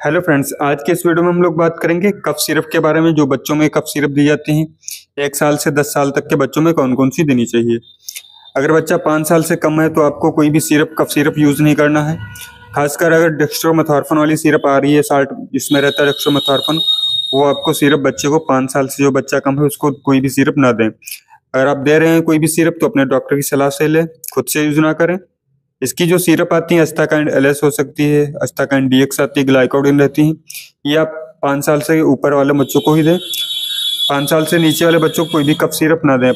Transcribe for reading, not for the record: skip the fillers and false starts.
Hello friends, आज के इस वीडियो में हम लोग बात करेंगे कफ सिरप के बारे में। जो बच्चों में कफ सिरप दी जाती हैं 1 साल से 10 साल तक के बच्चों में कौन कौन सी देनी चाहिए। अगर बच्चा 5 साल से कम है तो आपको कोई भी सिरप कफ सिरप यूज़ नहीं करना है। खासकर अगर डेक्स्ट्रोमेथॉर्फन वाली सिरप आ रही है 60 जिसमें रहता है डेक्स्ट्रोमेथॉर्फन, वो आपको सिरप बच्चे को 5 साल से जो बच्चा कम है उसको कोई भी सिरप ना दें। अगर आप दे रहे हैं कोई भी सिरप तो अपने डॉक्टर की सलाह से लें, खुद से यूज़ ना करें। इसकी जो सिरप आती है अस्टाकाइंड एलएस हो सकती है, अस्टाकाइंड डीएक्स आती है, ग्लाइकोडिन रहती है। ये आप 5 साल से ऊपर वाले बच्चों को ही दें। 5 साल से नीचे वाले बच्चों को कोई भी कफ सिरप ना दें।